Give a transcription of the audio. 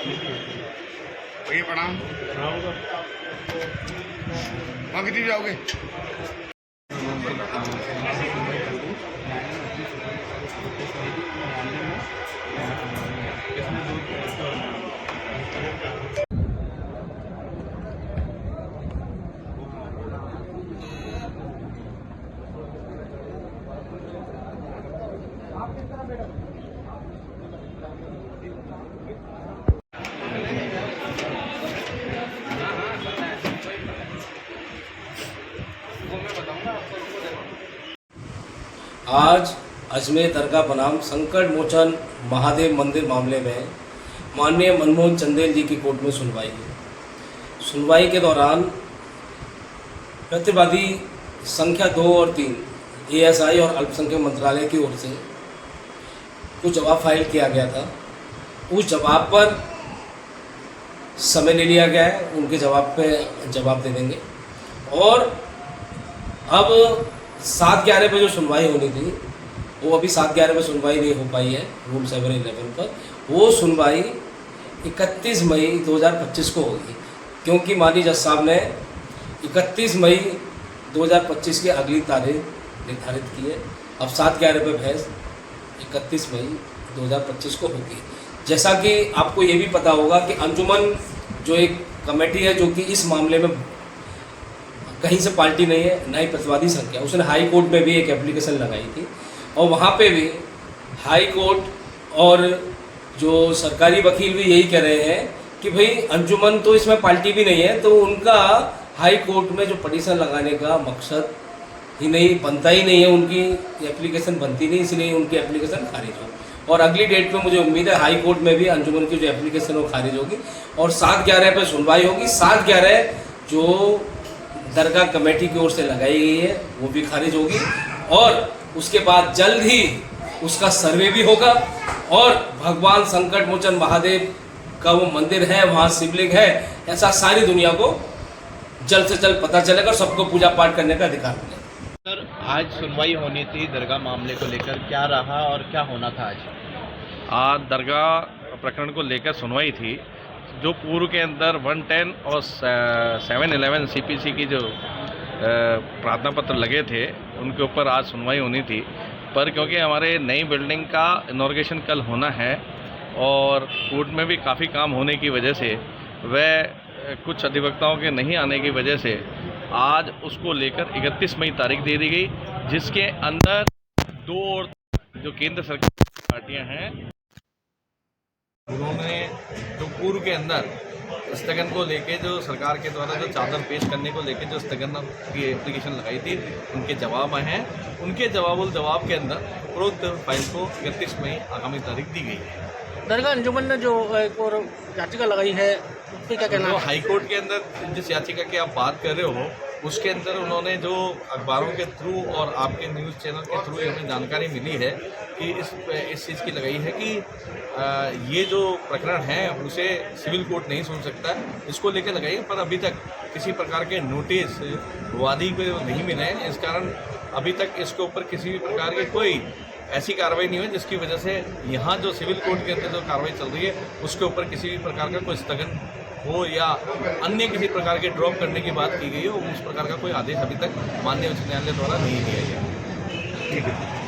भैया प्रणाम। वहाँ कितनी जाओगे? आज अजमेर दरगाह बनाम संकट मोचन महादेव मंदिर मामले में माननीय मनमोहन चंदेल जी की कोर्ट में सुनवाई हुई। सुनवाई के दौरान प्रतिवादी संख्या 2 और 3 एएसआई और अल्पसंख्यक मंत्रालय की ओर से कुछ जवाब फाइल किया गया था। उस जवाब पर समय ले लिया गया है, उनके जवाब पे जवाब दे देंगे। और अब 7-11 पे जो सुनवाई होनी थी वो अभी 7-11 पे सुनवाई नहीं हो पाई है रूल 711 पर। वो सुनवाई 31 मई 2025 को होगी, क्योंकि माननीय जज साहब ने 31 मई 2025 की अगली तारीख निर्धारित की है। अब 7-11 पे बहस 31 मई 2025 को होगी। जैसा कि आपको ये भी पता होगा कि अंजुमन जो एक कमेटी है जो कि इस मामले में कहीं से पार्टी नहीं है, ना ही प्रतिवादी संख्या, उसने हाई कोर्ट में भी एक एप्लीकेशन लगाई थी और वहाँ पे भी हाई कोर्ट और जो सरकारी वकील भी यही कह रहे हैं कि भाई अंजुमन तो इसमें पार्टी भी नहीं है, तो उनका हाई कोर्ट में जो पटिशन लगाने का मकसद ही नहीं बनता ही नहीं है, उनकी एप्लीकेशन बनती नहीं, इसलिए उनकी एप्लीकेशन खारिज हो। और अगली डेट पे मुझे उम्मीद है हाई कोर्ट में भी अंजुमन की जो एप्लीकेशन वो खारिज होगी और 7-11 पे सुनवाई होगी। 7-11 जो दरगाह कमेटी की ओर से लगाई गई है वो भी खारिज होगी और उसके बाद जल्द ही उसका सर्वे भी होगा और भगवान संकट मोचन महादेव का वो मंदिर है, वहाँ शिवलिंग है, ऐसा सारी दुनिया को जल्द से जल्द पता चलेगा और सबको पूजा पाठ करने का अधिकार मिलेगा। सर, आज सुनवाई होनी थी दरगाह मामले को लेकर, क्या रहा और क्या होना था आज दरगाह प्रकरण को लेकर सुनवाई थी। जो पूर्व के अंदर 110 और 711 सीपीसी की जो प्रार्थना पत्र लगे थे उनके ऊपर आज सुनवाई होनी थी, पर क्योंकि हमारे नई बिल्डिंग का इनॉर्गेशन कल होना है और कोर्ट में भी काफ़ी काम होने की वजह से वह कुछ अधिवक्ताओं के नहीं आने की वजह से आज उसको लेकर 31 मई तारीख दे दी गई, जिसके अंदर 2 और जो केंद्र सरकार की पार्टियां हैं उन्होंने जो पूर्व के अंदर स्थगन को लेके जो सरकार के द्वारा जो चादर पेश करने को लेके जो स्थगन की एप्लीकेशन लगाई थी उनके जवाब आए हैं। उनके जवाब के अंदर उपरोक्त फाइल को 31 मई आगामी तारीख दी गई है। दरगाह अंजुमन ने जो एक और याचिका लगाई है उस पर क्या कहना है? हाई कोर्ट के अंदर जिस याचिका की आप बात कर रहे हो उसके अंदर उन्होंने जो अखबारों के थ्रू और आपके न्यूज़ चैनल के थ्रू हमें जानकारी मिली है कि इस चीज़ की लगाई है कि ये जो प्रकरण है उसे सिविल कोर्ट नहीं सुन सकता, इसको लेकर लगाई है। पर अभी तक किसी प्रकार के नोटिस वादी को नहीं मिले हैं, इस कारण अभी तक इसके ऊपर किसी भी प्रकार की कोई ऐसी कार्रवाई नहीं हुई जिसकी वजह से यहाँ जो सिविल कोर्ट के अंदर जो कार्रवाई चल रही है उसके ऊपर किसी भी प्रकार का कोई स्थगन हो या अन्य किसी प्रकार के ड्रॉप करने की बात की गई हो, उस प्रकार का कोई आदेश अभी तक माननीय उच्च न्यायालय द्वारा नहीं दिया गया। ठीक है।